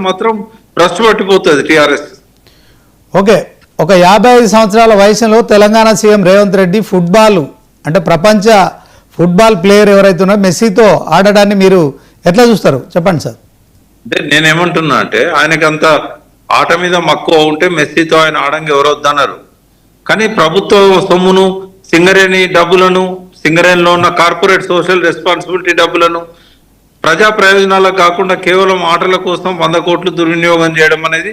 మాత్రం భ్రష్టు పట్టిపోతుంది TRS. Okay, ఒక 55 సంవత్సరాల వయసులో తెలంగాణ సీఎం రేవంత్ రెడ్డి ఫుట్బాల్ అంటే ప్రపంచ ఫుట్బాల్ ప్లేయర్ ఎవరైతే ఉన్నారో మెస్సీతో ఆడడాన్ని మీరు ఎట్లా చూస్తారు చెప్పండి సార్. అంటే నేనేమంటున్నా అంటే ఆయనకంత ఆట మీద మక్కువ ఉంటే మెస్సీతో ఆయన ఆడంగా ఎవరు వద్దన్నారు. కానీ ప్రభుత్వ సొమ్మును సింగరేణి డబ్బులను సింగరేణిలో ఉన్న కార్పొరేట్ సోషల్ రెస్పాన్సిబిలిటీ డబ్బులను ప్రజా ప్రయోజనాలకు కాకుండా కేవలం ఆటల కోసం 100 కోట్లు దుర్వినియోగం చేయడం అనేది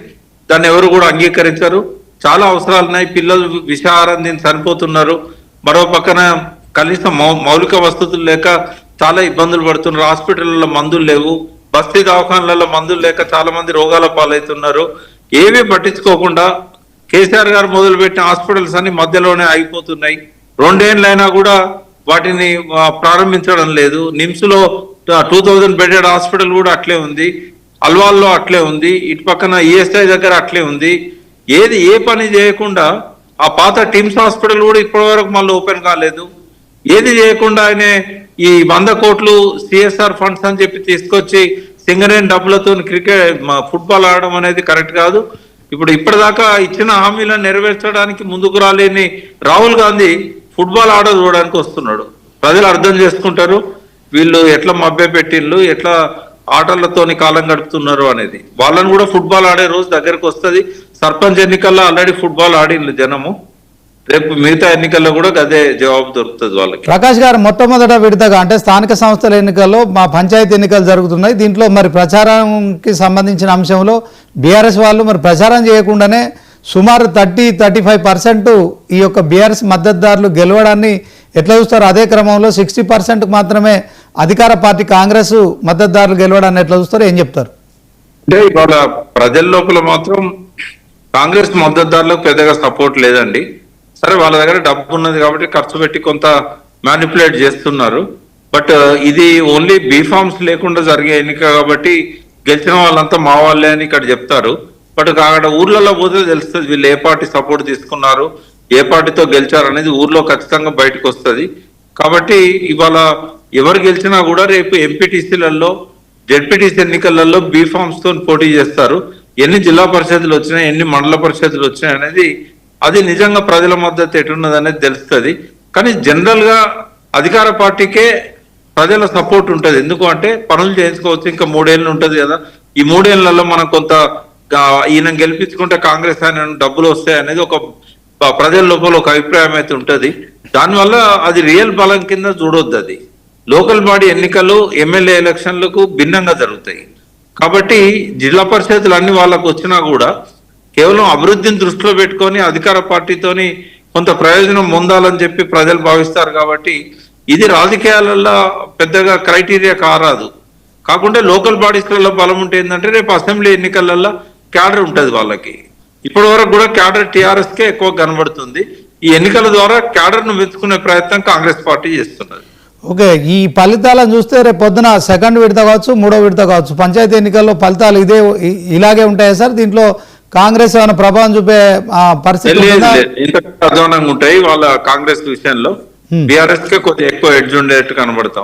దాన్ని ఎవరు కూడా అంగీకరించారు. చాలా అవసరాలు ఉన్నాయి. పిల్లలు విషాహారం దీన్ని చనిపోతున్నారు. మరో పక్కన కనీసం మౌలిక వసతులు లేక చాలా ఇబ్బందులు పడుతున్నారు. హాస్పిటల్లో మందులు లేవు, బస్తీ దవాఖానాలలో మందులు లేక చాలా మంది రోగాల పాలవుతున్నారు. ఏమీ పట్టించుకోకుండా కేసీఆర్ గారు మొదలుపెట్టిన హాస్పిటల్స్ అన్ని మధ్యలోనే ఆగిపోతున్నాయి. 2 ఏళ్ళైనా కూడా వాటిని ప్రారంభించడం లేదు. నిమ్స్ లో 2000 బెడెడ్ హాస్పిటల్ కూడా అట్లే ఉంది, అల్వాల్లో అట్లే ఉంది, ఇటు పక్కన ఈఎస్ఐ దగ్గర అట్లే ఉంది. ఏ పని చేయకుండా ఆ పాత టిమ్స్ హాస్పిటల్ కూడా ఇప్పటి వరకు మళ్ళీ ఓపెన్ కాలేదు. ఏది చేయకుండా ఆయన ఈ 100 కోట్లు సిఎస్ఆర్ ఫండ్స్ అని చెప్పి తీసుకొచ్చి సింగరేణి డబ్బులతో క్రికెట్ ఫుట్బాల్ ఆడడం అనేది కరెక్ట్ కాదు. ఇప్పటిదాకా ఇచ్చిన హామీలను నెరవేర్చడానికి ముందుకు రాలేని రాహుల్ గాంధీ ఫుట్బాల్ ఆట చూడడానికి వస్తున్నాడు. ప్రజలు అర్థం చేసుకుంటారు వీళ్ళు ఎట్లా మభ్య పెట్టిళ్ళు, ఎట్లా ఆటలతోని కాలం గడుపుతున్నారు అనేది. వాళ్ళని కూడా ఫుట్బాల్ ఆడే రోజు దగ్గరకు వస్తుంది. సర్పంచ్ ఎన్నికల్లో ఆల్రెడీ ఫుట్బాల్ ఆడిళ్ళు జనము. రేపు మిగతా ఎన్నికల్లో కూడా అదే జవాబు దొరుకుతుంది వాళ్ళకి. ప్రకాష్ గారు, మొట్టమొదట విడతగా అంటే స్థానిక సంస్థల ఎన్నికల్లో మా పంచాయతీ ఎన్నికలు జరుగుతున్నాయి. దీంట్లో మరి ప్రచారానికి సంబంధించిన అంశంలో బీఆర్ఎస్ వాళ్ళు మరి ప్రచారం చేయకుండానే సుమారు 30-35% ఈ యొక్క బీఆర్ఎస్ మద్దతుదారులు గెలవడాన్ని ఎట్లా చూస్తారు? అదే క్రమంలో 60% మాత్రమే అధికార పార్టీ కాంగ్రెస్ మద్దతుదారులు గెలవడాన్ని ఎట్లా చూస్తారు? ఏం చెప్తారు? అంటే ఇవాళ ప్రజల లోపల మాత్రం కాంగ్రెస్ మద్దతుదారులకు పెద్దగా సపోర్ట్ లేదండి. సరే, వాళ్ళ దగ్గర డబ్బు ఉన్నది కాబట్టి ఖర్చు పెట్టి కొంత మ్యానిపులేట్ చేస్తున్నారు. బట్ ఇది ఓన్లీ బీఫామ్స్ లేకుండా జరిగే ఎన్నిక కాబట్టి గెలిచిన వాళ్ళంతా మా వాళ్ళే అని ఇక్కడ చెప్తారు. బట్ అక్కడ ఊర్లలో పోతే తెలుస్తుంది వీళ్ళు ఏ పార్టీ సపోర్ట్ తీసుకున్నారు, ఏ పార్టీతో గెలిచారు అనేది ఊర్లో ఖచ్చితంగా బయటకు వస్తుంది. కాబట్టి ఇవాళ ఎవరు గెలిచినా కూడా రేపు ఎంపీటీసీలలో జెడ్పీటీసీ ఎన్నికలలో బీఫామ్స్ తో పోటీ చేస్తారు. ఎన్ని జిల్లా పరిషత్లు వచ్చినాయి, ఎన్ని మండల పరిషత్లు వచ్చినాయి అనేది అది నిజంగా ప్రజల మద్దతు ఎటున్నది అనేది తెలుస్తుంది. కానీ జనరల్ గా అధికార పార్టీకే ప్రజల సపోర్ట్ ఉంటుంది. ఎందుకు అంటే పనులు చేయించుకోవచ్చు, ఇంకా 3 ఏళ్ళు ఉంటుంది కదా. ఈ 3 ఏళ్లలో మనం కొంత ఈయన గెలిపించుకుంటే కాంగ్రెస్ ఆయన డబ్బులు వస్తాయి అనేది ఒక ప్రజల లోపల ఒక అభిప్రాయం అయితే ఉంటుంది. దానివల్ల అది రియల్ బలం కింద చూడొద్దు. అది లోకల్ బాడీ ఎన్నికలు ఎమ్మెల్యే ఎలక్షన్లకు భిన్నంగా జరుగుతాయి. కాబట్టి జిల్లా పరిషత్లు అన్ని వాళ్ళకు వచ్చినా కూడా కేవలం అభివృద్ధిని దృష్టిలో పెట్టుకొని అధికార పార్టీతోని కొంత ప్రయోజనం పొందాలని చెప్పి ప్రజలు భావిస్తారు. కాబట్టి ఇది రాజకీయాలలో పెద్దగా క్రైటీరియా కారాదు. కాకుండా లోకల్ బాడీస్లలో బలం ఉంటే ఏంటంటే రేపు అసెంబ్లీ ఎన్నికలలో క్యాడర్ ఉంటుంది వాళ్ళకి. ఇప్పటి వరకు కూడా క్యాడర్ టీఆర్ఎస్ కే ఎక్కువ కనబడుతుంది. ఈ ఎన్నికల ద్వారా క్యాడర్ ను పెంచుకునే ప్రయత్నం కాంగ్రెస్ పార్టీ చేస్తున్నది. ఓకే, ఈ ఫలితాలను చూస్తే రేపు పొద్దున 2వ విడత కావచ్చు, 3వ విడత కావచ్చు, పంచాయతీ ఎన్నికల్లో ఫలితాలు ఇలాగే ఉంటాయా సార్? దీంట్లో కాంగ్రెస్ ఏమైనా ప్రభావం చూపే పరిస్థితి ఇంత ఉంటాయి వాళ్ళ కాంగ్రెస్ విషయంలో. బీఆర్ఎస్ కే కొద్దిగా ఎక్కువ ఎడ్జ్ ఉండేట్టు కనబడతా ఉంది.